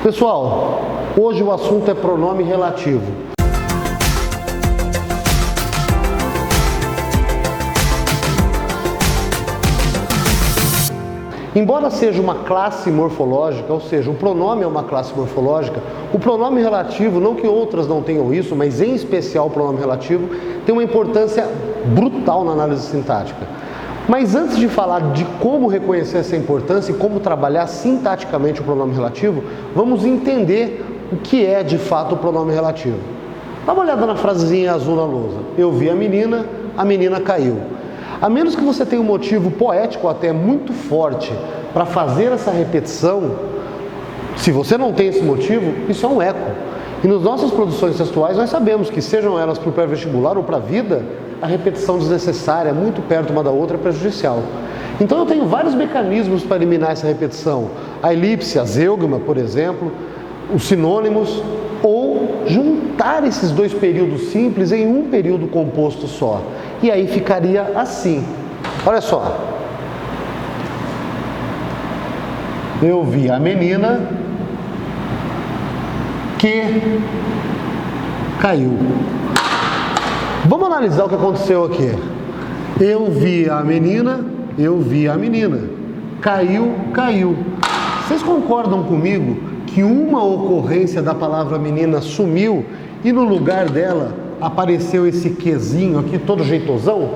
Pessoal, hoje o assunto é pronome relativo. Embora seja uma classe morfológica, ou seja, o pronome é uma classe morfológica, o pronome relativo, não que outras não tenham isso, mas em especial o pronome relativo, tem uma importância brutal na análise sintática. Mas antes de falar de como reconhecer essa importância e como trabalhar sintaticamente o pronome relativo, vamos entender o que é de fato o pronome relativo. Dá uma olhada na frasezinha azul na lousa. Eu vi a menina caiu. A menos que você tenha um motivo poético até muito forte para fazer essa repetição, se você não tem esse motivo, isso é um eco. E nas nossas produções textuais nós sabemos que, sejam elas para o pré-vestibular ou para a vida, a repetição desnecessária, muito perto uma da outra, é prejudicial. Então eu tenho vários mecanismos para eliminar essa repetição. A elipse, a zeugma, por exemplo, os sinônimos, ou juntar esses dois períodos simples em um período composto só. E aí ficaria assim. Olha só. Eu vi a menina que caiu. Vamos analisar o que aconteceu aqui. Eu vi a menina. Caiu. Vocês concordam comigo que uma ocorrência da palavra menina sumiu e no lugar dela apareceu esse quezinho aqui, todo jeitosão?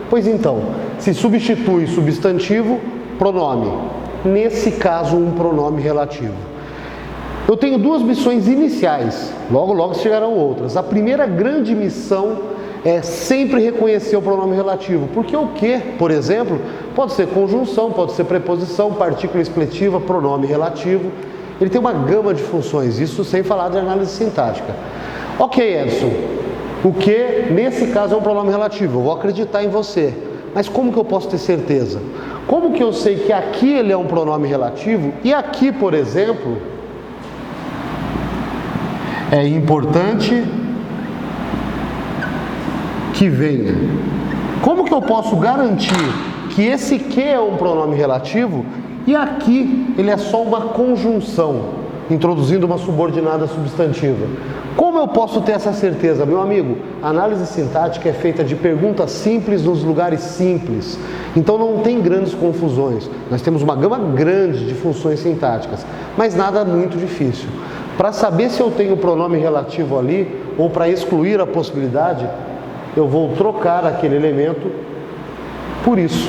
Pois então, se substitui substantivo, pronome. Nesse caso, um pronome relativo. Eu tenho duas missões iniciais, logo chegarão outras. A primeira grande missão é sempre reconhecer o pronome relativo, porque o que, por exemplo, pode ser conjunção, pode ser preposição, partícula expletiva, pronome relativo. Ele tem uma gama de funções, isso sem falar de análise sintática. Ok, Edson, o que nesse caso é um pronome relativo, eu vou acreditar em você, mas como que eu posso ter certeza? Como que eu sei que aqui ele é um pronome relativo e aqui, por exemplo, é importante que venha? Como que eu posso garantir que esse que é um pronome relativo e aqui ele é só uma conjunção, introduzindo uma subordinada substantiva? Como eu posso ter essa certeza? Meu amigo, a análise sintática é feita de perguntas simples nos lugares simples. Então não tem grandes confusões. Nós temos uma gama grande de funções sintáticas, mas nada muito difícil. Para saber se eu tenho pronome relativo ali, ou para excluir a possibilidade, eu vou trocar aquele elemento por isso.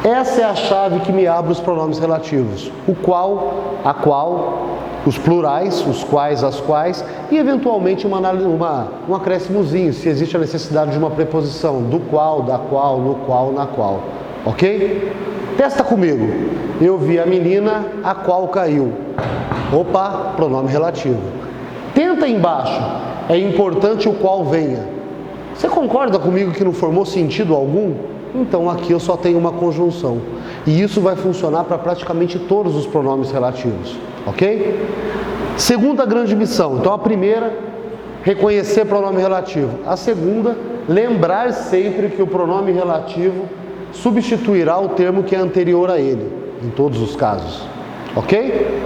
Essa é a chave que me abre os pronomes relativos. O qual, a qual, os plurais, os quais, as quais, e eventualmente um acréscimozinho, se existe a necessidade de uma preposição, do qual, da qual, no qual, na qual. Ok? Testa comigo. Eu vi a menina, a qual caiu. Opa, pronome relativo. Tenta embaixo. É importante o qual venha. Você concorda comigo que não formou sentido algum? Então aqui eu só tenho uma conjunção. E isso vai funcionar para praticamente todos os pronomes relativos. Ok? Segunda grande missão. Então a primeira, reconhecer pronome relativo. A segunda, lembrar sempre que o pronome relativo substituirá o termo que é anterior a ele, em todos os casos. Ok?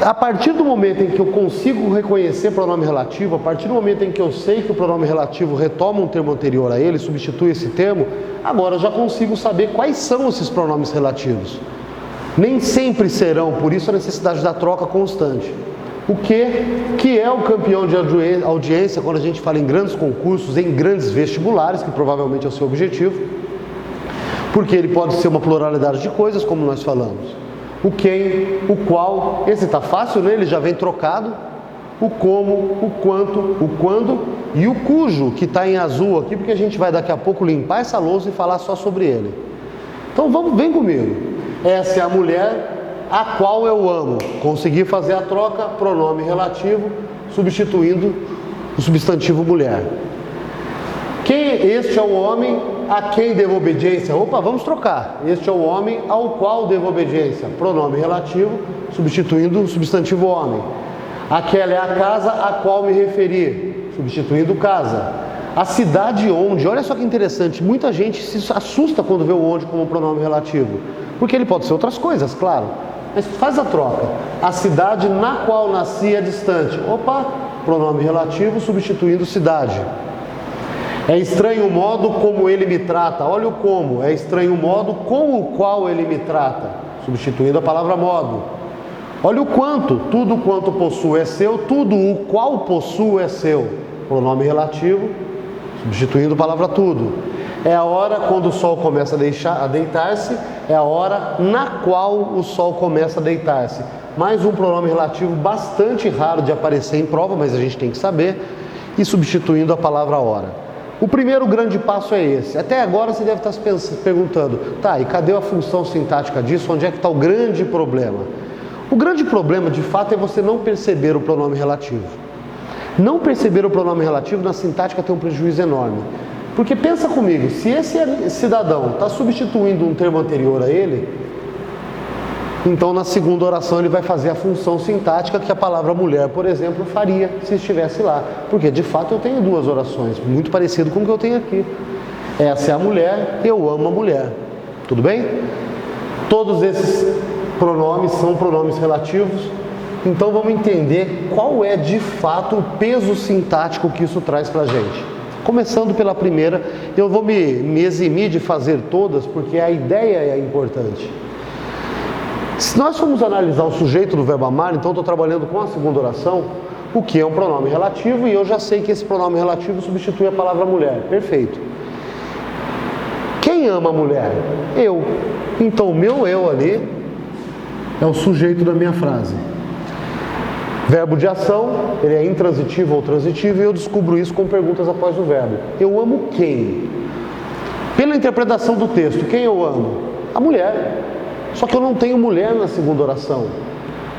A partir do momento em que eu consigo reconhecer pronome relativo, a partir do momento em que eu sei que o pronome relativo retoma um termo anterior a ele, substitui esse termo, agora eu já consigo saber quais são esses pronomes relativos. Nem sempre serão, por isso a necessidade da troca constante. O que é o campeão de audiência quando a gente fala em grandes concursos, em grandes vestibulares, que provavelmente é o seu objetivo, porque ele pode ser uma pluralidade de coisas, como nós falamos. O quem, o qual, esse está fácil, né? Ele já vem trocado. O como, o quanto, o quando e o cujo, que está em azul aqui, porque a gente vai daqui a pouco limpar essa lousa e falar só sobre ele. Então vem comigo. Essa é a mulher a qual eu amo. Consegui fazer a troca, pronome relativo, substituindo o substantivo mulher. Este é o homem a quem devo obediência. Opa, vamos trocar. Este é o homem ao qual devo obediência. Pronome relativo, substituindo o substantivo homem. Aquela é a casa a qual me referi, substituindo casa. A cidade onde, olha só que interessante, muita gente se assusta quando vê o onde como pronome relativo, porque ele pode ser outras coisas, claro, Mas faz a troca. A cidade na qual nasci é distante. Opa, pronome relativo substituindo cidade. É estranho o modo como ele me trata. Olha o como. É estranho o modo com o qual ele me trata. Substituindo a palavra modo. Olha o quanto. Tudo quanto possuo é seu. Tudo o qual possuo é seu. Pronome relativo. Substituindo a palavra tudo. É a hora quando o sol começa a deitar-se. É a hora na qual o sol começa a deitar-se. Mais um pronome relativo bastante raro de aparecer em prova, mas a gente tem que saber. E substituindo a palavra hora. O primeiro grande passo é esse. Até agora você deve estar se perguntando, tá, e cadê a função sintática disso? Onde é que está o grande problema? O grande problema, de fato, é você não perceber o pronome relativo. Não perceber o pronome relativo na sintática tem um prejuízo enorme. Porque pensa comigo, se esse cidadão está substituindo um termo anterior a ele, então na segunda oração ele vai fazer a função sintática que a palavra mulher, por exemplo, faria se estivesse lá. Porque de fato eu tenho duas orações, muito parecido com o que eu tenho aqui. Essa é a mulher, eu amo a mulher. Tudo bem? Todos esses pronomes são pronomes relativos. Então vamos entender qual é de fato o peso sintático que isso traz para a gente. Começando pela primeira, eu vou me eximir de fazer todas porque a ideia é importante. Se nós formos analisar o sujeito do verbo amar, então estou trabalhando com a segunda oração, o que é um pronome relativo, e eu já sei que esse pronome relativo substitui a palavra mulher. Perfeito. Quem ama a mulher? Eu. Então o meu eu ali é o sujeito da minha frase. Verbo de ação, ele é intransitivo ou transitivo, e eu descubro isso com perguntas após o verbo. Eu amo quem? Pela interpretação do texto, quem eu amo? A mulher. Só que eu não tenho mulher na segunda oração.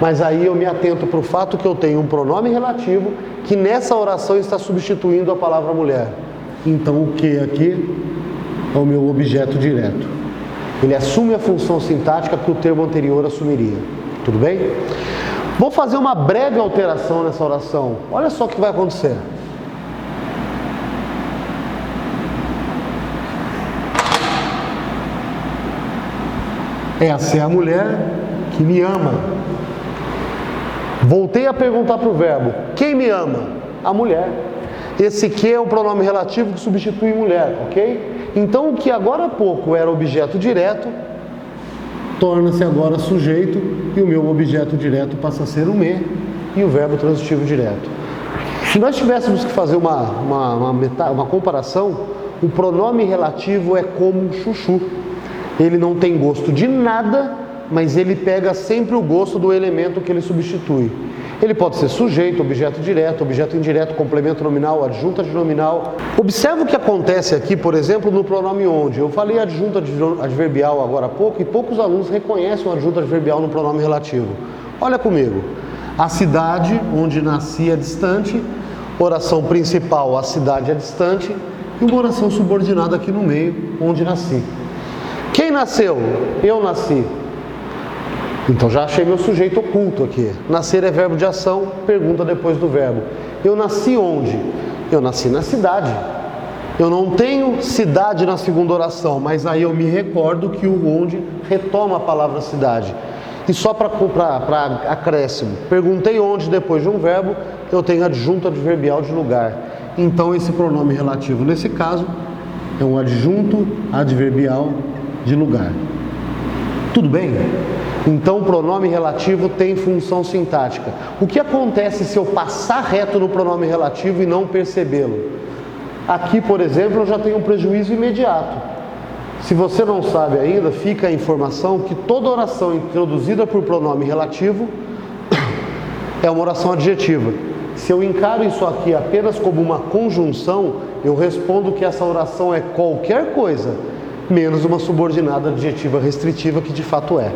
Mas aí eu me atento para o fato que eu tenho um pronome relativo que nessa oração está substituindo a palavra mulher. Então o que aqui é o meu objeto direto. Ele assume a função sintática que o termo anterior assumiria. Tudo bem? Vou fazer uma breve alteração nessa oração. Olha só o que vai acontecer. Essa é a mulher que me ama. Voltei a perguntar para o verbo. Quem me ama? A mulher. Esse que é um pronome relativo que substitui mulher, ok? Então o que agora há pouco era objeto direto, torna-se agora sujeito, e o meu objeto direto passa a ser o me, e o verbo transitivo direto. Se nós tivéssemos que fazer uma comparação, o pronome relativo é como um chuchu. Ele não tem gosto de nada, mas ele pega sempre o gosto do elemento que ele substitui. Ele pode ser sujeito, objeto direto, objeto indireto, complemento nominal, adjunta de nominal. Observe o que acontece aqui, por exemplo, no pronome onde. Eu falei adjunta adverbial agora há pouco e poucos alunos reconhecem o adjunta adverbial no pronome relativo. Olha comigo. A cidade onde nasci é distante, oração principal, a cidade é distante, e uma oração subordinada aqui no meio, onde nasci. Quem nasceu? Eu nasci. Então já achei meu sujeito oculto aqui. Nascer é verbo de ação, pergunta depois do verbo. Eu nasci onde? Eu nasci na cidade. Eu não tenho cidade na segunda oração, mas aí eu me recordo que o onde retoma a palavra cidade. E só para acréscimo, perguntei onde depois de um verbo, eu tenho adjunto adverbial de lugar. Então esse pronome relativo nesse caso é um adjunto adverbial de lugar. Tudo bem? Então o pronome relativo tem função sintática. O que acontece se eu passar reto no pronome relativo e não percebê-lo? Aqui, por exemplo, eu já tenho um prejuízo imediato. Se você não sabe ainda, fica a informação que toda oração introduzida por pronome relativo é uma oração adjetiva. Se eu encaro isso aqui apenas como uma conjunção, eu respondo que essa oração é qualquer coisa, menos uma subordinada adjetiva restritiva, que de fato é.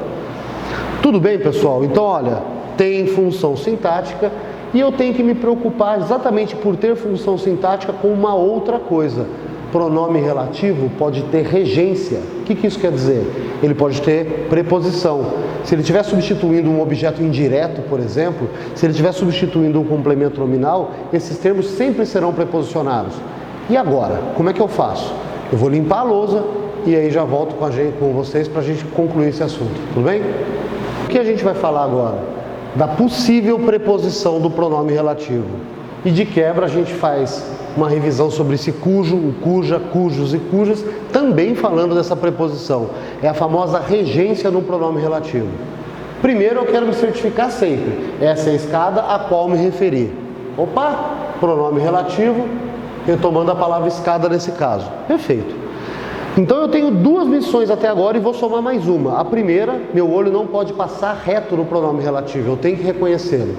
Tudo bem, pessoal? Então, olha, tem função sintática e eu tenho que me preocupar exatamente por ter função sintática com uma outra coisa. Pronome relativo pode ter regência. O que isso quer dizer? Ele pode ter preposição. Se ele estiver substituindo um objeto indireto, por exemplo, se ele estiver substituindo um complemento nominal, esses termos sempre serão preposicionados. E agora, como é que eu faço? Eu vou limpar a lousa e aí já volto com vocês para a gente concluir esse assunto. Tudo bem? que a gente vai falar agora? Da possível preposição do pronome relativo. E de quebra a gente faz uma revisão sobre esse cujo, o cuja, cujos e cujas, também falando dessa preposição. É a famosa regência no pronome relativo. Primeiro eu quero me certificar sempre. Essa é a escada a qual me referi. Opa, pronome relativo, retomando a palavra escada nesse caso. Perfeito. Então eu tenho duas missões até agora e vou somar mais uma. A primeira, meu olho não pode passar reto no pronome relativo, eu tenho que reconhecê-lo.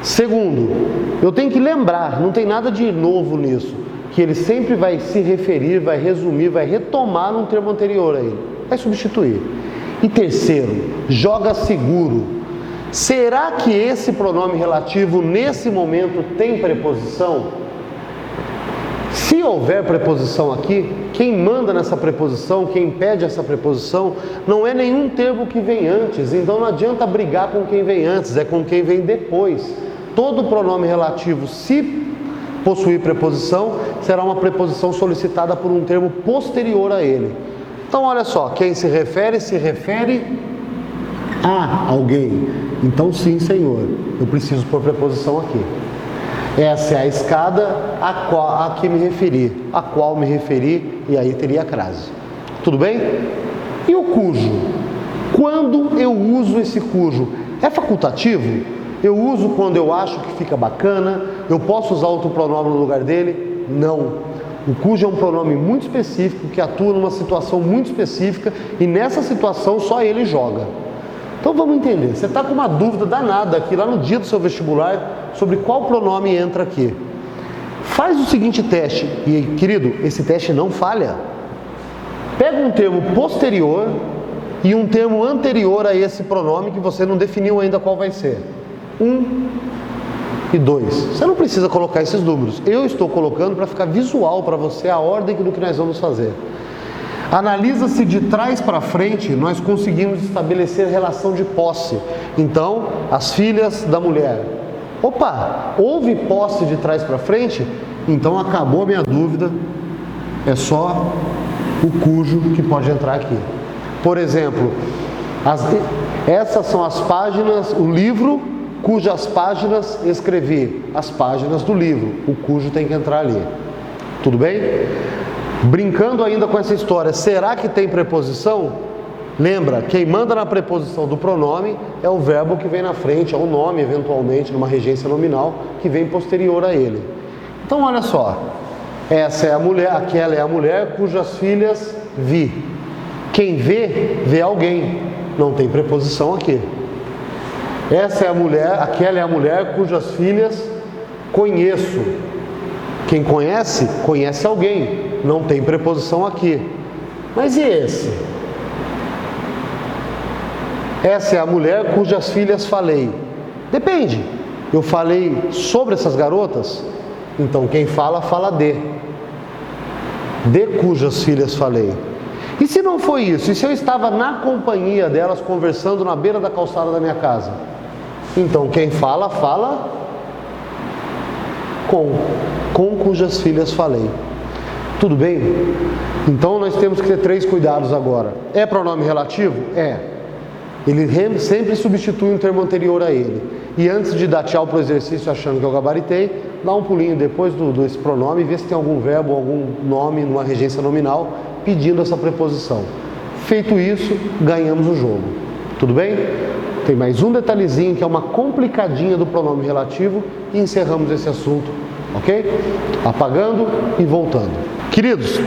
Segundo, eu tenho que lembrar, não tem nada de novo nisso, que ele sempre vai se referir, vai resumir, vai retomar num termo anterior a ele, vai substituir. E terceiro, joga seguro. Será que esse pronome relativo nesse momento tem preposição? Se houver preposição aqui, quem manda nessa preposição, quem pede essa preposição, não é nenhum termo que vem antes, então não adianta brigar com quem vem antes, é com quem vem depois. Todo pronome relativo, se possuir preposição, será uma preposição solicitada por um termo posterior a ele. Então olha só, quem se refere a alguém. Então sim, Senhor, eu preciso pôr preposição aqui. Essa é a escada a que me referi, a qual me referi, e aí teria a crase. Tudo bem? E o cujo? Quando eu uso esse cujo? É facultativo? Eu uso quando eu acho que fica bacana? Eu posso usar outro pronome no lugar dele? Não. O cujo é um pronome muito específico, que atua numa situação muito específica, e nessa situação só ele joga. Então vamos entender, você está com uma dúvida danada aqui, lá no dia do seu vestibular, sobre qual pronome entra aqui. Faz o seguinte teste, e querido, esse teste não falha. Pega um termo posterior e um termo anterior a esse pronome que você não definiu ainda qual vai ser. 1 e 2. Você não precisa colocar esses números. Eu estou colocando para ficar visual para você a ordem do que nós vamos fazer. Analisa-se de trás para frente, nós conseguimos estabelecer relação de posse. Então, as filhas da mulher. Opa, houve posse de trás para frente? Então acabou a minha dúvida, é só o cujo que pode entrar aqui. Por exemplo, essas são as páginas, o livro cujas páginas escrevi, as páginas do livro, o cujo tem que entrar ali. Tudo bem? Brincando ainda com essa história, será que tem preposição? Lembra, quem manda na preposição do pronome é o verbo que vem na frente, é o nome, eventualmente, numa regência nominal, que vem posterior a ele. Então, olha só, essa é a mulher, aquela é a mulher cujas filhas vi. Quem vê alguém, não tem preposição aqui. Essa é a mulher, aquela é a mulher cujas filhas conheço. Quem conhece, conhece alguém, não tem preposição aqui. Mas e esse? Essa é a mulher cujas filhas falei. Depende, eu falei sobre essas garotas? Então quem fala, fala de cujas filhas falei. E se não foi isso? E se eu estava na companhia delas, conversando na beira da calçada da minha casa? Então quem fala, fala com cujas filhas falei. Tudo bem? Então nós temos que ter 3 cuidados agora. É pronome relativo? É. Ele sempre substitui um termo anterior a ele. E antes de dar tchau para o exercício achando que eu gabaritei, dá um pulinho depois desse pronome e vê se tem algum verbo, algum nome numa regência nominal pedindo essa preposição. Feito isso, ganhamos o jogo. Tudo bem? Tem mais um detalhezinho que é uma complicadinha do pronome relativo e encerramos esse assunto, ok? Apagando e voltando. Queridos,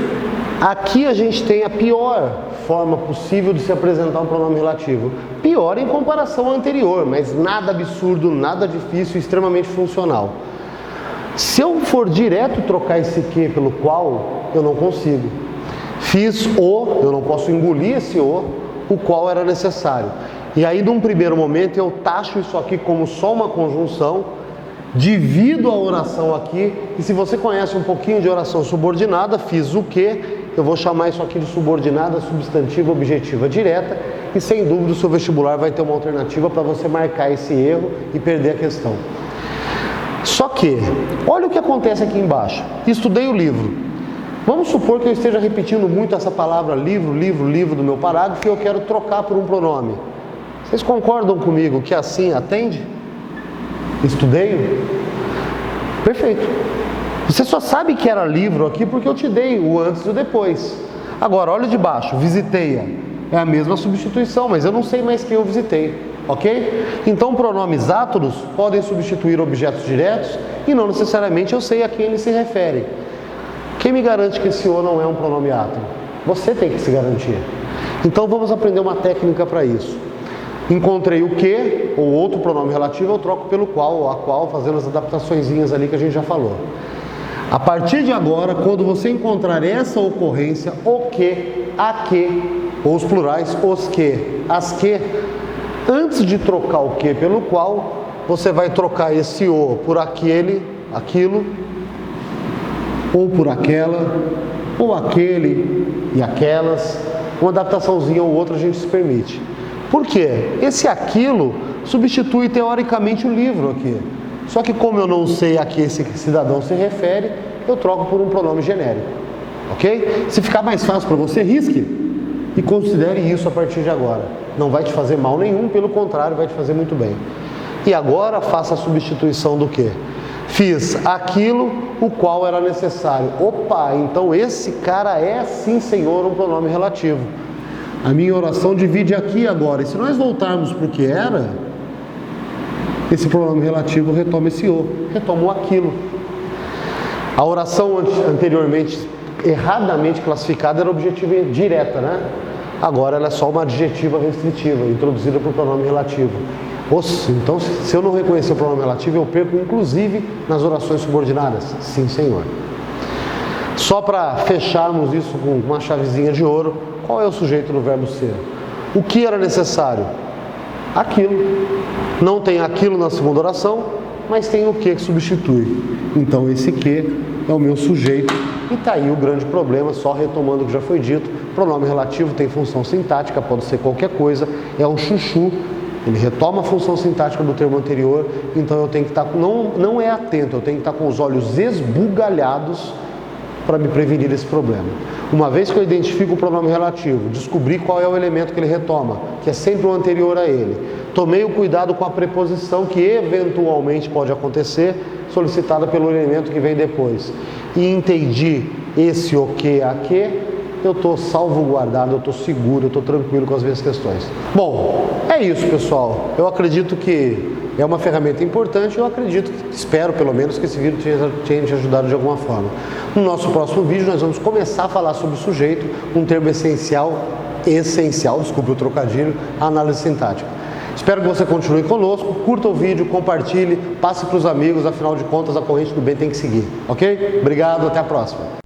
aqui a gente tem a pior forma possível de se apresentar um pronome relativo. Pior em comparação ao anterior, mas nada absurdo, nada difícil, extremamente funcional. Se eu for direto trocar esse que pelo qual, eu não consigo. Fiz o, eu não posso engolir esse o qual era necessário. E aí, num primeiro momento, eu taxo isso aqui como só uma conjunção, divido a oração aqui, e se você conhece um pouquinho de oração subordinada, fiz o que, eu vou chamar isso aqui de subordinada substantiva objetiva direta, e sem dúvida o seu vestibular vai ter uma alternativa para você marcar esse erro e perder a questão. Só que, olha o que acontece aqui embaixo. Estudei o livro. Vamos supor que eu esteja repetindo muito essa palavra livro do meu parágrafo e eu quero trocar por um pronome. Vocês concordam comigo que assim atende? Estudei? Perfeito. Você só sabe que era livro aqui porque eu te dei o antes e o depois. Agora, olha de baixo, visitei-a. É a mesma substituição, mas eu não sei mais quem eu visitei, ok? Então, pronomes átonos podem substituir objetos diretos e não necessariamente eu sei a quem eles se referem. Quem me garante que esse o não é um pronome átono? Você tem que se garantir. Então, vamos aprender uma técnica para isso. Encontrei o que, ou outro pronome relativo, eu troco pelo qual ou a qual, fazendo as adaptaçõezinhas ali que a gente já falou. A partir de agora, quando você encontrar essa ocorrência, o que, a que, ou os plurais, os que, as que, antes de trocar o que pelo qual, você vai trocar esse o por aquele, aquilo, ou por aquela, ou aquele e aquelas. Uma adaptaçãozinha ou outra a gente se permite. Por quê? Esse aquilo substitui teoricamente o livro aqui. Só que como eu não sei a que esse cidadão se refere, eu troco por um pronome genérico. Ok? Se ficar mais fácil para você, risque e considere isso a partir de agora. Não vai te fazer mal nenhum, pelo contrário, vai te fazer muito bem. E agora faça a substituição do quê? Fiz aquilo o qual era necessário. Opa, então esse cara é sim, Senhor, um pronome relativo. A minha oração divide aqui agora. E se nós voltarmos para o que era, esse pronome relativo retoma esse o, retoma o aquilo. A oração anteriormente erradamente classificada era objetiva direta, né? Agora ela é só uma adjetiva restritiva, introduzida por pronome relativo. Então, se eu não reconhecer o pronome relativo, eu perco inclusive nas orações subordinadas. Sim, Senhor. Só para fecharmos isso com uma chavezinha de ouro, qual é o sujeito do verbo ser? O que era necessário? Aquilo. Não tem aquilo na segunda oração, mas tem o que substitui. Então esse que é o meu sujeito e está aí o grande problema, só retomando o que já foi dito. Pronome relativo tem função sintática, pode ser qualquer coisa, é um chuchu, ele retoma a função sintática do termo anterior, então eu tenho que estar, não é atento, eu tenho que estar com os olhos esbugalhados para me prevenir desse problema. Uma vez que eu identifico o pronome relativo, descobri qual é o elemento que ele retoma, que é sempre o anterior a ele, tomei o cuidado com a preposição que eventualmente pode acontecer, solicitada pelo elemento que vem depois, e entendi esse o que, a que, eu estou salvaguardado, eu estou seguro, eu estou tranquilo com as minhas questões. Bom, é isso, pessoal. Eu acredito que é uma ferramenta importante, eu acredito, espero pelo menos que esse vídeo tenha te ajudado de alguma forma. No nosso próximo vídeo nós vamos começar a falar sobre o sujeito, um termo essencial, desculpe o trocadilho, a análise sintática. Espero que você continue conosco, curta o vídeo, compartilhe, passe para os amigos, afinal de contas a corrente do bem tem que seguir, ok? Obrigado, até a próxima.